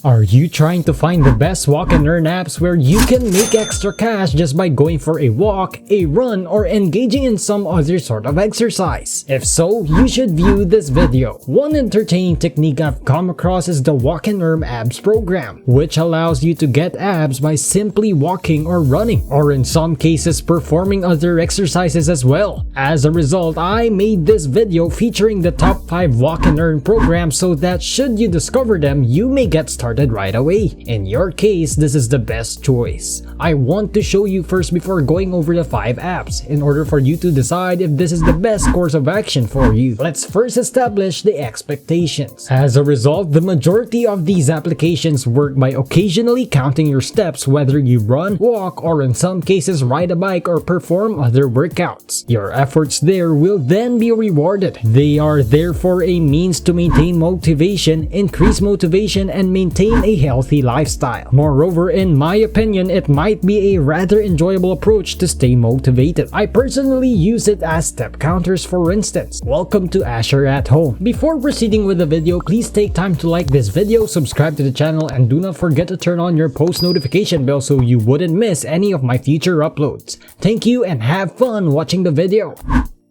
Are you trying to find the best walk and earn apps where you can make extra cash just by going for a walk, a run, or engaging in some other sort of exercise? If so, you should view this video. One entertaining technique I've come across is the Walk and Earn Abs program, which allows you to get abs by simply walking or running, or in some cases performing other exercises as well. As a result, I made this video featuring the top 5 walk and earn programs so that should you discover them, you may get started right away. In your case, this is the best choice. I want to show you first before going over the 5 apps in order for you to decide if this is the best course of action for you. Let's first establish the expectations. As a result, the majority of these applications work by occasionally counting your steps whether you run, walk, or in some cases ride a bike or perform other workouts. Your efforts there will then be rewarded. They are therefore a means to maintain motivation, increase motivation, and maintain a healthy lifestyle. Moreover, in my opinion, it might be a rather enjoyable approach to stay motivated. I personally use it as step counters, for instance. Welcome to Asher at Home. Before proceeding with the video, please take time to like this video, subscribe to the channel, and do not forget to turn on your post notification bell so you wouldn't miss any of my future uploads. Thank you and have fun watching the video.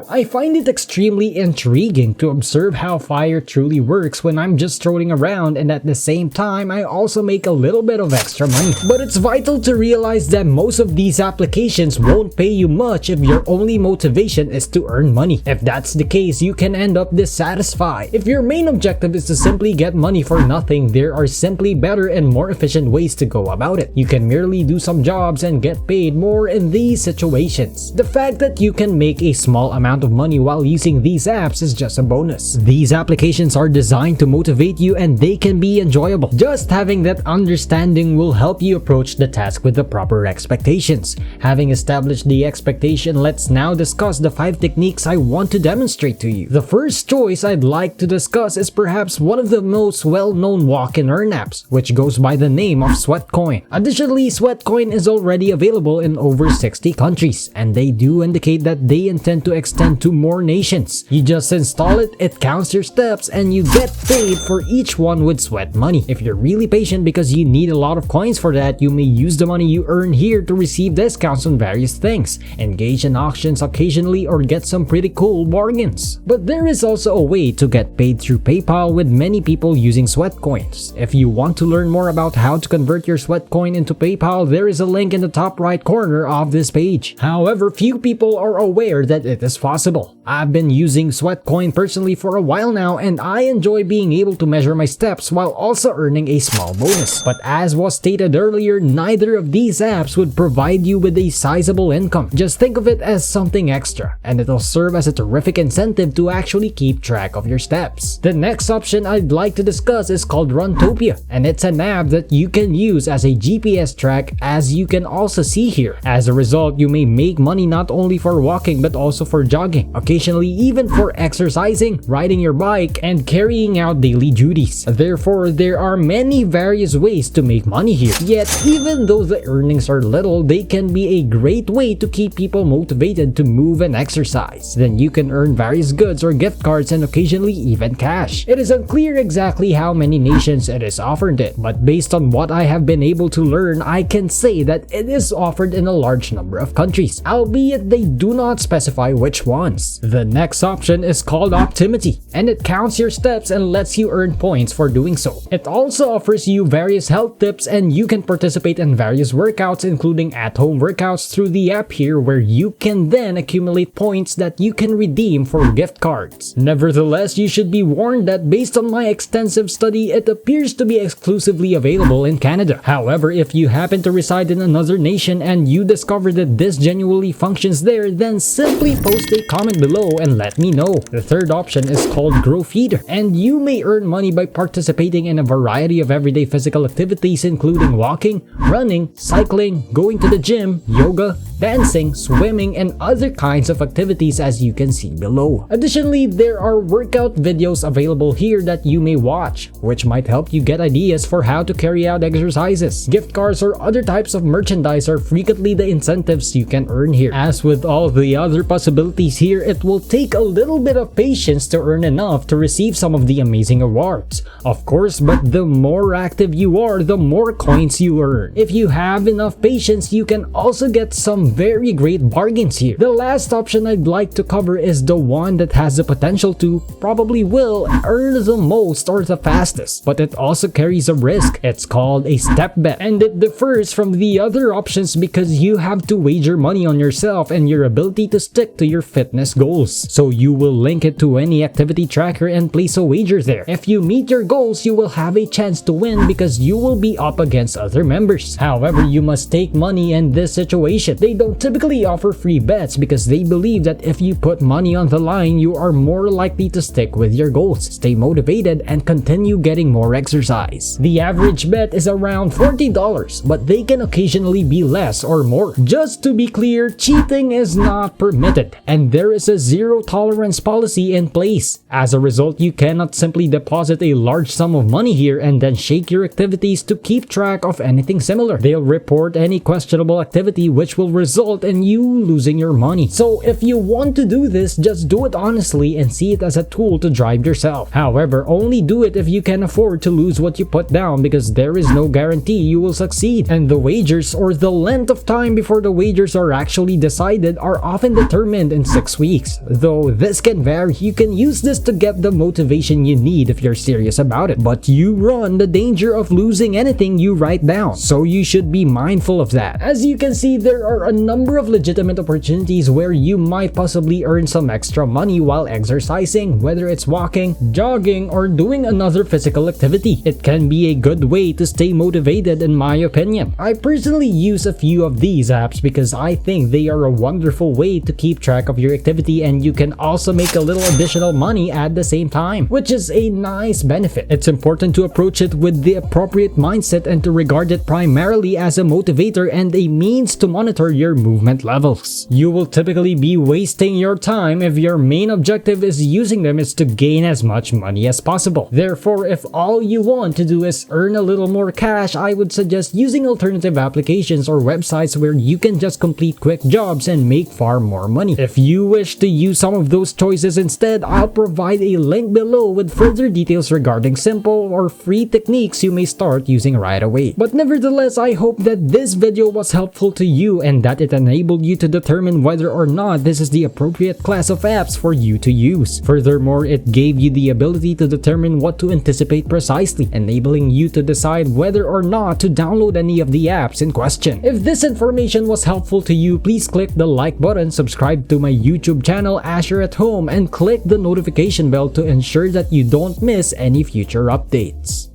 I find it extremely intriguing to observe how fire truly works when I'm just strolling around, and at the same time I also make a little bit of extra money. But it's vital to realize that most of these applications won't pay you much if your only motivation is to earn money. If that's the case, you can end up dissatisfied. If your main objective is to simply get money for nothing, there are simply better and more efficient ways to go about it. You can merely do some jobs and get paid more in these situations. The fact that you can make a small amount of money while using these apps is just a bonus. These applications are designed to motivate you and they can be enjoyable. Just having that understanding will help you approach the task with the proper expectations. Having established the expectation, let's now discuss the 5 techniques I want to demonstrate to you. The first choice I'd like to discuss is perhaps one of the most well-known walk and earn apps, which goes by the name of Sweatcoin. Additionally, Sweatcoin is already available in over 60 countries, and they do indicate that they intend to extend to more nations. You just install it, it counts your steps, and you get paid for each one with sweat money. If you're really patient because you need a lot of coins for that, you may use the money you earn here to receive discounts on various things, engage in auctions occasionally, or get some pretty cool bargains. But there is also a way to get paid through PayPal, with many people using Sweatcoins. If you want to learn more about how to convert your Sweatcoin into PayPal, there is a link in the top right corner of this page. However, few people are aware that it is possible. I've been using Sweatcoin personally for a while now, and I enjoy being able to measure my steps while also earning a small bonus. But as was stated earlier, neither of these apps would provide you with a sizable income. Just think of it as something extra, and it'll serve as a terrific incentive to actually keep track of your steps. The next option I'd like to discuss is called Runtopia, and it's an app that you can use as a GPS track, as you can also see here. As a result, you may make money not only for walking but also for jogging, occasionally even for exercising, riding your bike, and carrying out daily duties. Therefore, there are many various ways to make money here. Yet, even though the earnings are little, they can be a great way to keep people motivated to move and exercise. Then you can earn various goods or gift cards and occasionally even cash. It is unclear exactly how many nations it is offered in, but based on what I have been able to learn, I can say that it is offered in a large number of countries, albeit they do not specify which ones. The next option is called Optivity, and it counts your steps and lets you earn points for doing so. It also offers you various health tips, and you can participate in various workouts, including at-home workouts through the app here, where you can then accumulate points that you can redeem for gift cards. Nevertheless, you should be warned that based on my extensive study, it appears to be exclusively available in Canada. However, if you happen to reside in another nation and you discover that this genuinely functions there, then simply post a comment below and let me know. The third option is called Grow Feeder, and you may earn money by participating in a variety of everyday physical activities, including walking, running, cycling, going to the gym, yoga, dancing, swimming, and other kinds of activities, as you can see below. Additionally, there are workout videos available here that you may watch, which might help you get ideas for how to carry out exercises. Gift cards or other types of merchandise are frequently the incentives you can earn here. As with all the other possibilities activities here, it will take a little bit of patience to earn enough to receive some of the amazing awards. Of course, but the more active you are, the more coins you earn. If you have enough patience, you can also get some very great bargains here. The last option I'd like to cover is the one that has the potential to, probably will, earn the most or the fastest, but it also carries a risk. It's called a step bet, and it differs from the other options because you have to wager money on yourself and your ability to stick to your fitness goals. So you will link it to any activity tracker and place a wager there. If you meet your goals, you will have a chance to win because you will be up against other members. However, you must take money in this situation. They don't typically offer free bets because they believe that if you put money on the line, you are more likely to stick with your goals, stay motivated, and continue getting more exercise. The average bet is around $40, but they can occasionally be less or more. Just to be clear, cheating is not permitted, and there is a zero tolerance policy in place. As a result, you cannot simply deposit a large sum of money here and then shake your activities to keep track of anything similar. They'll report any questionable activity, which will result in you losing your money. So if you want to do this, just do it honestly and see it as a tool to drive yourself. However, only do it if you can afford to lose what you put down because there is no guarantee you will succeed. And the wagers, or the length of time before the wagers are actually decided, are often determined in 6 weeks. Though this can vary, you can use this to get the motivation you need if you're serious about it. But you run the danger of losing anything you write down, so you should be mindful of that. As you can see, there are a number of legitimate opportunities where you might possibly earn some extra money while exercising, whether it's walking, jogging, or doing another physical activity. It can be a good way to stay motivated in my opinion. I personally use a few of these apps because I think they are a wonderful way to keep track of your activity, and you can also make a little additional money at the same time, which is a nice benefit. It's important to approach it with the appropriate mindset and to regard it primarily as a motivator and a means to monitor your movement levels. You will typically be wasting your time if your main objective is using them is to gain as much money as possible. Therefore, if all you want to do is earn a little more cash, I would suggest using alternative applications or websites where you can just complete quick jobs and make far more money. If you wish to use some of those choices instead, I'll provide a link below with further details regarding simple or free techniques you may start using right away. But nevertheless, I hope that this video was helpful to you and that it enabled you to determine whether or not this is the appropriate class of apps for you to use. Furthermore, it gave you the ability to determine what to anticipate precisely, enabling you to decide whether or not to download any of the apps in question. If this information was helpful to you, please click the like button, subscribe to my YouTube channel Asher at Home, and click the notification bell to ensure that you don't miss any future updates.